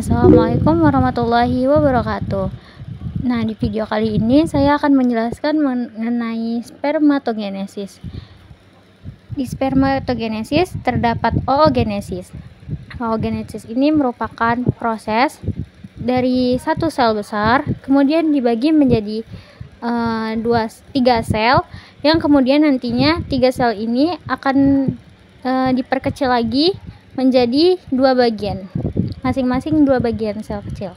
Assalamualaikum warahmatullahi wabarakatuh. Nah, di video kali ini saya akan menjelaskan mengenai spermatogenesis. Di spermatogenesis terdapat oogenesis. Oogenesis ini merupakan proses dari satu sel besar kemudian dibagi menjadi tiga sel, yang kemudian nantinya tiga sel ini akan diperkecil lagi menjadi dua bagian, masing-masing dua bagian sel kecil.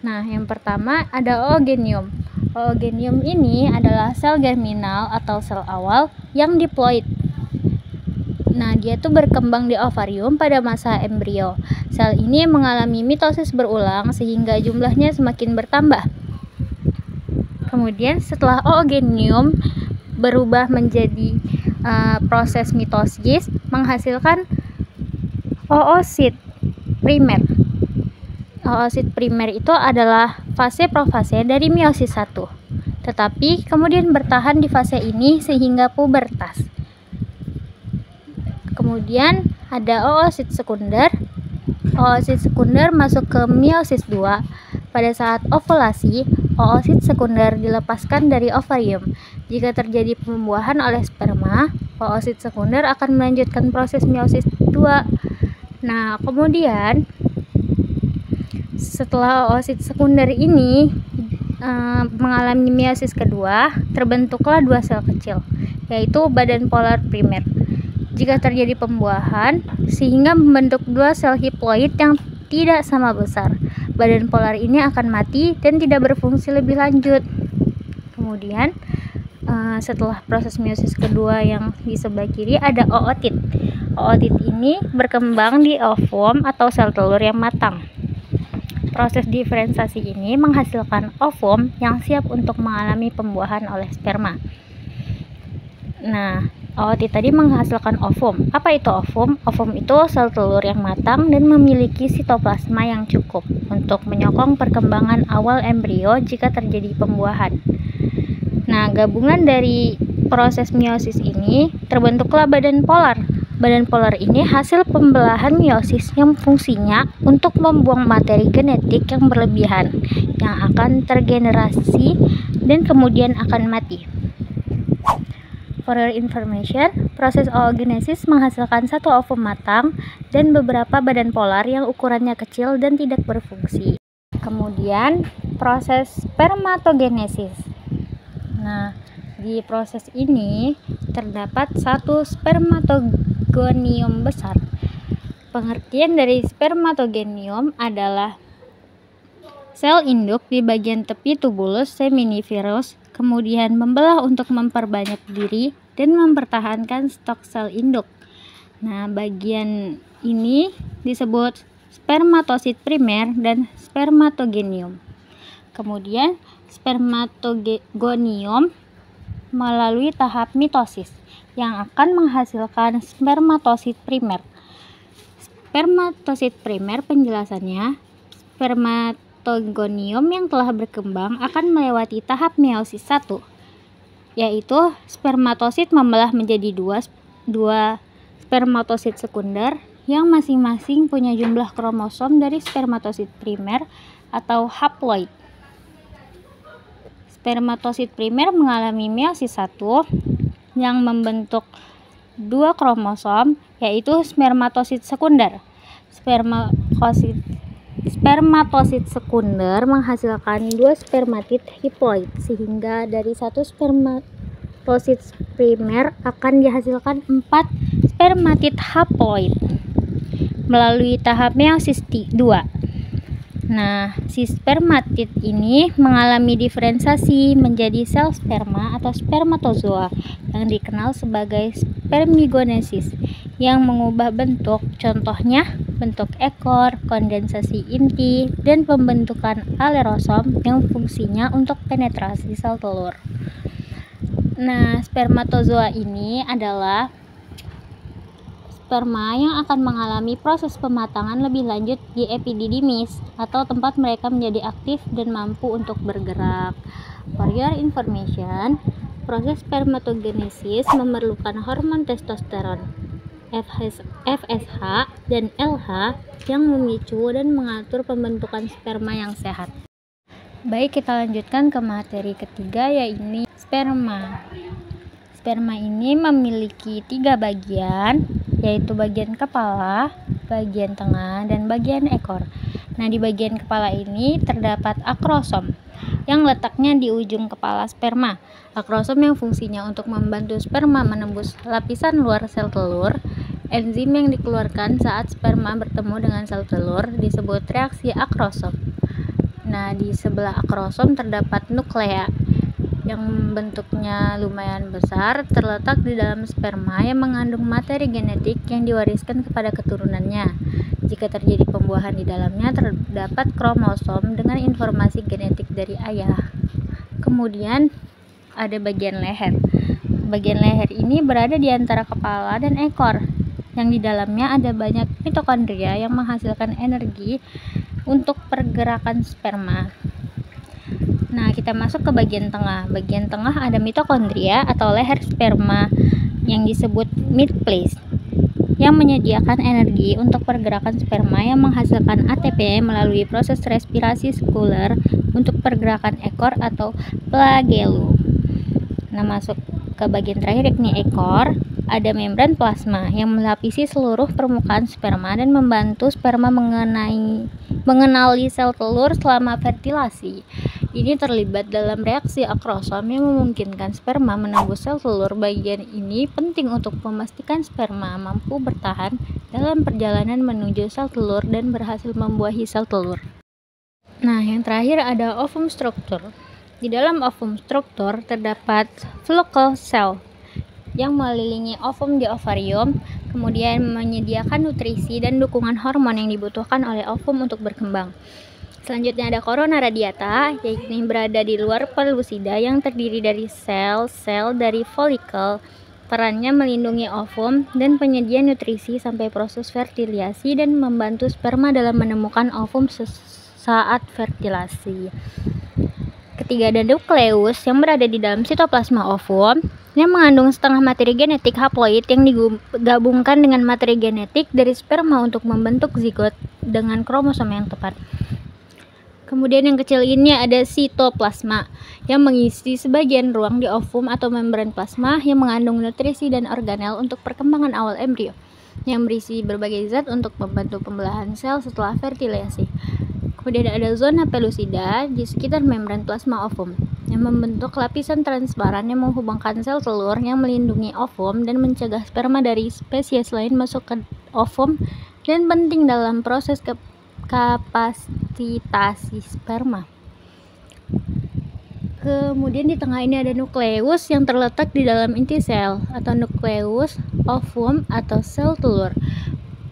Nah, yang pertama ada oogenium. Oogenium ini adalah sel germinal atau sel awal yang diploid. Nah, dia tuh berkembang di ovarium pada masa embrio. Sel ini mengalami mitosis berulang sehingga jumlahnya semakin bertambah. Kemudian setelah oogenium berubah menjadi proses mitosis menghasilkan oosit primer. Oosit primer itu adalah fase profase dari meiosis 1, tetapi kemudian bertahan di fase ini sehingga pubertas. Kemudian ada oosit sekunder. Oosit sekunder masuk ke meiosis 2. Pada saat ovulasi, oosit sekunder dilepaskan dari ovarium. Jika terjadi pembuahan oleh sperma, oosit sekunder akan melanjutkan proses meiosis 2. Nah, kemudian setelah oosit sekunder ini mengalami meiosis kedua, terbentuklah dua sel kecil, yaitu badan polar primer. Jika terjadi pembuahan, sehingga membentuk dua sel hiploid yang tidak sama besar, badan polar ini akan mati dan tidak berfungsi lebih lanjut. Kemudian setelah proses meiosis kedua yang di sebelah kiri ada ootit. Ootit ini berkembang di ovum atau sel telur yang matang. Proses diferensiasi ini menghasilkan ovum yang siap untuk mengalami pembuahan oleh sperma. Nah, ootit tadi menghasilkan ovum. Apa itu ovum? Ovum itu sel telur yang matang dan memiliki sitoplasma yang cukup untuk menyokong perkembangan awal embrio jika terjadi pembuahan. Nah, gabungan dari proses meiosis ini terbentuklah badan polar. Badan polar ini hasil pembelahan meiosis yang fungsinya untuk membuang materi genetik yang berlebihan yang akan tergenerasi dan kemudian akan mati. For your information, proses oogenesis menghasilkan satu ovum matang dan beberapa badan polar yang ukurannya kecil dan tidak berfungsi. Kemudian, proses spermatogenesis. Nah, di proses ini terdapat satu spermatogonium besar. Pengertian dari spermatogonium adalah sel induk di bagian tepi tubulus seminiferus kemudian membelah untuk memperbanyak diri dan mempertahankan stok sel induk. Nah, bagian ini disebut spermatosit primer dan spermatogonium. Kemudian spermatogonium melalui tahap mitosis yang akan menghasilkan spermatosit primer. Spermatosit primer penjelasannya, spermatogonium yang telah berkembang akan melewati tahap meiosis 1, yaitu spermatosit membelah menjadi dua spermatosit sekunder yang masing-masing punya jumlah kromosom dari spermatosit primer atau haploid. Spermatosit primer mengalami meiosis 1 yang membentuk dua kromosom, yaitu spermatosit sekunder. Spermatosit sekunder menghasilkan dua spermatid hiploid, sehingga dari satu spermatosit primer akan dihasilkan 4 spermatid haploid melalui tahap meiosis 2. Nah, si spermatid ini mengalami diferensiasi menjadi sel sperma atau spermatozoa yang dikenal sebagai spermigonesis yang mengubah bentuk, contohnya bentuk ekor, kondensasi inti, dan pembentukan alerosom yang fungsinya untuk penetrasi sel telur. Nah, spermatozoa ini adalah sperma yang akan mengalami proses pematangan lebih lanjut di epididymis atau tempat mereka menjadi aktif dan mampu untuk bergerak. For your information, proses spermatogenesis memerlukan hormon testosteron. FSH, dan LH yang memicu dan mengatur pembentukan sperma yang sehat. Baik, kita lanjutkan ke materi ketiga, yaitu sperma. Sperma ini memiliki 3 bagian, yaitu bagian kepala, bagian tengah, dan bagian ekor. Nah, di bagian kepala ini terdapat akrosom yang letaknya di ujung kepala sperma. Akrosom yang fungsinya untuk membantu sperma menembus lapisan luar sel telur. Enzim yang dikeluarkan saat sperma bertemu dengan sel telur disebut reaksi akrosom. Nah, di sebelah akrosom terdapat nuklea yang bentuknya lumayan besar, terletak di dalam sperma yang mengandung materi genetik yang diwariskan kepada keturunannya. Jika terjadi pembuahan di dalamnya, terdapat kromosom dengan informasi genetik dari ayah. Kemudian ada bagian leher. Bagian leher ini berada di antara kepala dan ekor, yang di dalamnya ada banyak mitokondria yang menghasilkan energi untuk pergerakan sperma. Nah, kita masuk ke bagian tengah. Bagian tengah ada mitokondria atau leher sperma yang disebut midplace, yang menyediakan energi untuk pergerakan sperma yang menghasilkan ATP melalui proses respirasi sekuler untuk pergerakan ekor atau flagellum. Nah, masuk ke bagian terakhir yakni ekor, ada membran plasma yang melapisi seluruh permukaan sperma dan membantu sperma mengenali sel telur selama fertilasi. Ini terlibat dalam reaksi akrosom yang memungkinkan sperma menembus sel telur. Bagian ini penting untuk memastikan sperma mampu bertahan dalam perjalanan menuju sel telur dan berhasil membuahi sel telur. Nah, yang terakhir ada ovum struktur. Di dalam ovum struktur terdapat follicle cell yang mengelilingi ovum di ovarium, kemudian menyediakan nutrisi dan dukungan hormon yang dibutuhkan oleh ovum untuk berkembang. Selanjutnya ada corona radiata, yaitu yang berada di luar pelusida yang terdiri dari sel-sel dari folikel. Perannya melindungi ovum dan penyedia nutrisi sampai proses fertilasi dan membantu sperma dalam menemukan ovum saat fertilasi. Ketiga ada nukleus yang berada di dalam sitoplasma ovum yang mengandung setengah materi genetik haploid yang digabungkan dengan materi genetik dari sperma untuk membentuk zigot dengan kromosom yang tepat. Kemudian yang kecil ini ada sitoplasma yang mengisi sebagian ruang di ovum atau membran plasma yang mengandung nutrisi dan organel untuk perkembangan awal embrio yang berisi berbagai zat untuk membantu pembelahan sel setelah fertilasi. Kemudian ada zona pelusida di sekitar membran plasma ovum yang membentuk lapisan transparan yang menghubungkan sel telur yang melindungi ovum dan mencegah sperma dari spesies lain masuk ke ovum dan penting dalam proses kapasitasi sperma. Kemudian di tengah ini ada nukleus yang terletak di dalam inti sel atau nukleus ovum atau sel telur.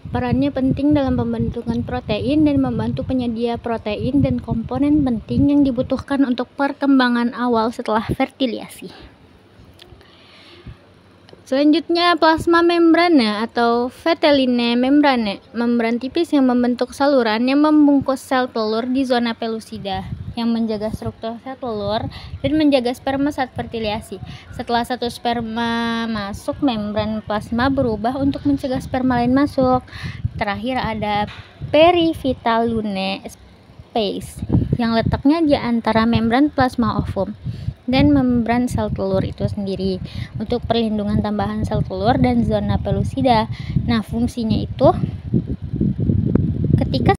Perannya penting dalam pembentukan protein dan membantu penyedia protein dan komponen penting yang dibutuhkan untuk perkembangan awal setelah fertilasi. Selanjutnya plasma membrana atau vitelline membrane, membran tipis yang membentuk saluran yang membungkus sel telur di zona pelusida yang menjaga struktur sel telur dan menjaga sperma saat fertilasi. Setelah satu sperma masuk, membran plasma berubah untuk mencegah sperma lain masuk. Terakhir ada perivital lune space yang letaknya di antara membran plasma ovum dan membran sel telur itu sendiri untuk perlindungan tambahan sel telur dan zona pelusida. Nah, fungsinya itu ketika